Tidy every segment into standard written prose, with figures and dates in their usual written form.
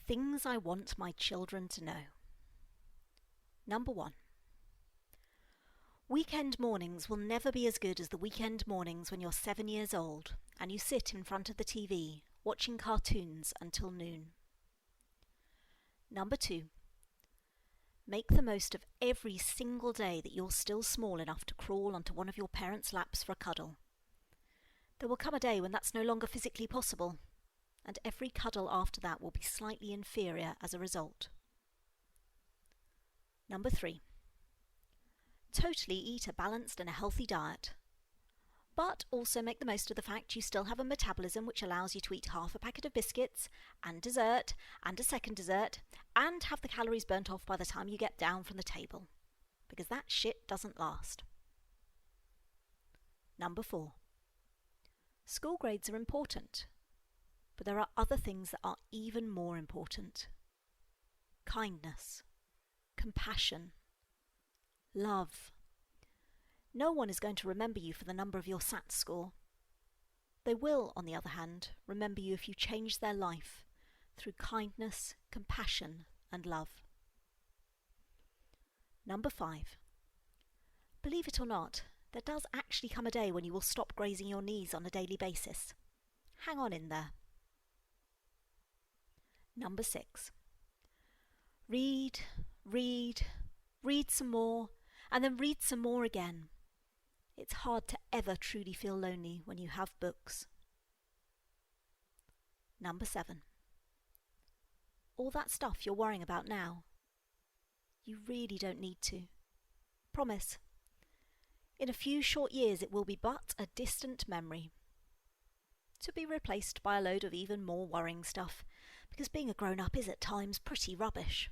Things I want my children to know. Number 1. Weekend mornings will never be as good as the weekend mornings when you're 7 years old and you sit in front of the TV watching cartoons until noon. Number 2. Make the most of every single day that you're still small enough to crawl onto one of your parents' laps for a cuddle. There will come a day when that's no longer physically possible, and every cuddle after that will be slightly inferior as a result. Number 3. Totally eat a balanced and a healthy diet, but also make the most of the fact you still have a metabolism which allows you to eat half a packet of biscuits and dessert and a second dessert and have the calories burnt off by the time you get down from the table, because that shit doesn't last. Number 4. School grades are important, but there are other things that are even more important. Kindness, compassion, love. No one is going to remember you for the number of your SAT score. They will, on the other hand, remember you if you change their life through kindness, compassion, and love. Number 5. Believe it or not, there does actually come a day when you will stop grazing your knees on a daily basis. Hang on in there. Number 6. Read some more, and then read some more again. It's hard to ever truly feel lonely when you have books. Number 7. All that stuff you're worrying about now, you really don't need to. Promise. In a few short years it will be but a distant memory, to be replaced by a load of even more worrying stuff, because being a grown-up is at times pretty rubbish.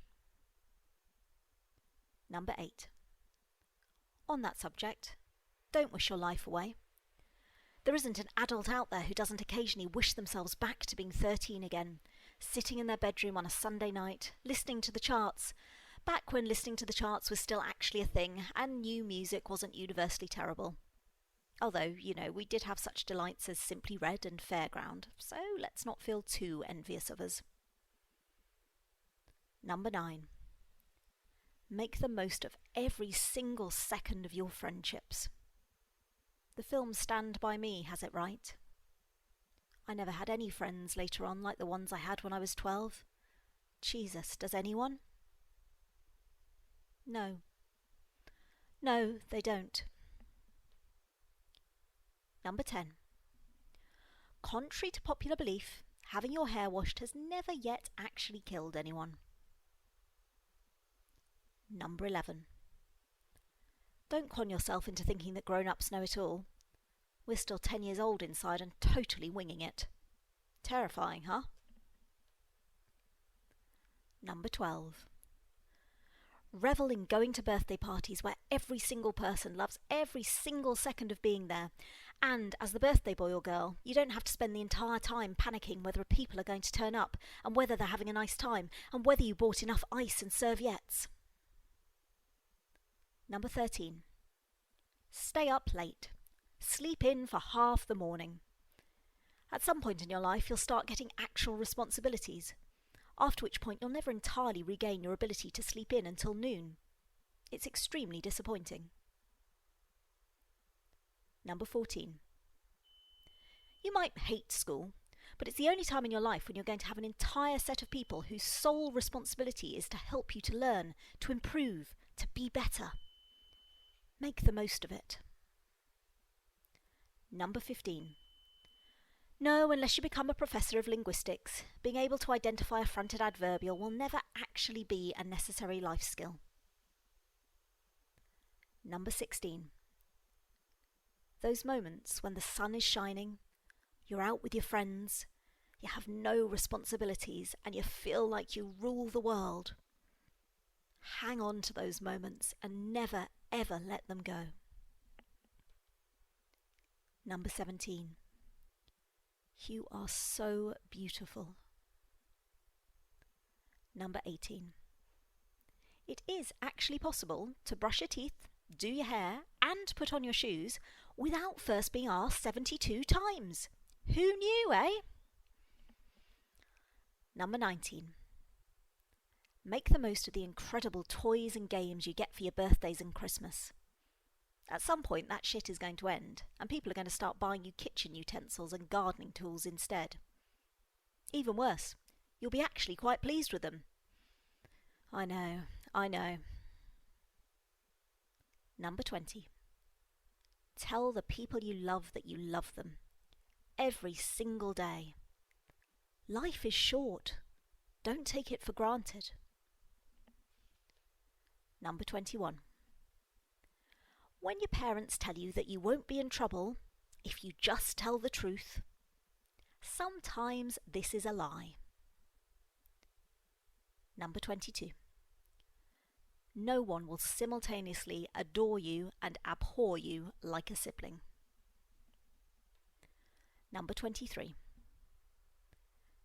Number 8. On that subject, don't wish your life away. There isn't an adult out there who doesn't occasionally wish themselves back to being 13 again, sitting in their bedroom on a Sunday night, listening to the charts, back when listening to the charts was still actually a thing and new music wasn't universally terrible. Although, we did have such delights as Simply Red and Fairground, so let's not feel too envious of us. Number 9. Make the most of every single second of your friendships. The film Stand By Me has it right. I never had any friends later on like the ones I had when I was 12. Jesus, does anyone? No. No, they don't. Number 10. Contrary to popular belief, having your hair washed has never yet actually killed anyone. Number 11. Don't con yourself into thinking that grown-ups know it all. We're still 10 years old inside and totally winging it. Terrifying, huh? Number 12. Revel in going to birthday parties where every single person loves every single second of being there, and as the birthday boy or girl, you don't have to spend the entire time panicking whether people are going to turn up and whether they're having a nice time and whether you bought enough ice and serviettes. Number 13. Stay up late. Sleep in for half the morning. At some point in your life, you'll start getting actual responsibilities, after which point you'll never entirely regain your ability to sleep in until noon. It's extremely disappointing. Number 14. You might hate school, but it's the only time in your life when you're going to have an entire set of people whose sole responsibility is to help you to learn, to improve, to be better. Make the most of it. Number 15. No, unless you become a professor of linguistics, being able to identify a fronted adverbial will never actually be a necessary life skill. Number 16. Those moments when the sun is shining, you're out with your friends, you have no responsibilities, and you feel like you rule the world. Hang on to those moments and never, ever let them go. Number 17. You are so beautiful. Number 18. It is actually possible to brush your teeth, do your hair, and put on your shoes without first being asked 72 times. Who knew, eh? Number 19. Make the most of the incredible toys and games you get for your birthdays and Christmas. At some point, that shit is going to end, and people are going to start buying you kitchen utensils and gardening tools instead. Even worse, you'll be actually quite pleased with them. I know. Number 20. Tell the people you love that you love them. Every single day. Life is short. Don't take it for granted. Number 21. When your parents tell you that you won't be in trouble if you just tell the truth, sometimes this is a lie. Number 22. No one will simultaneously adore you and abhor you like a sibling. Number 23.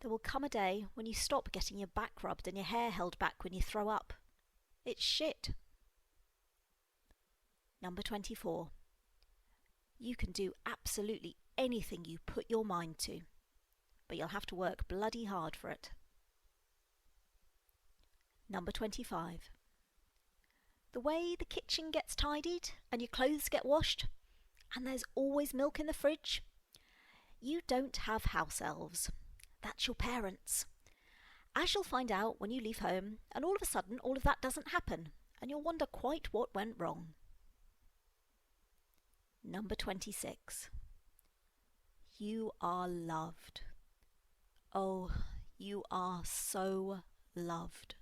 There will come a day when you stop getting your back rubbed and your hair held back when you throw up. It's shit. Number 24. You can do absolutely anything you put your mind to, but you'll have to work bloody hard for it. Number 25. The way the kitchen gets tidied and your clothes get washed, and there's always milk in the fridge, you don't have house elves. That's your parents. As you'll find out when you leave home, and all of a sudden all of that doesn't happen, and you'll wonder quite what went wrong. Number 26. You are loved. Oh, you are so loved.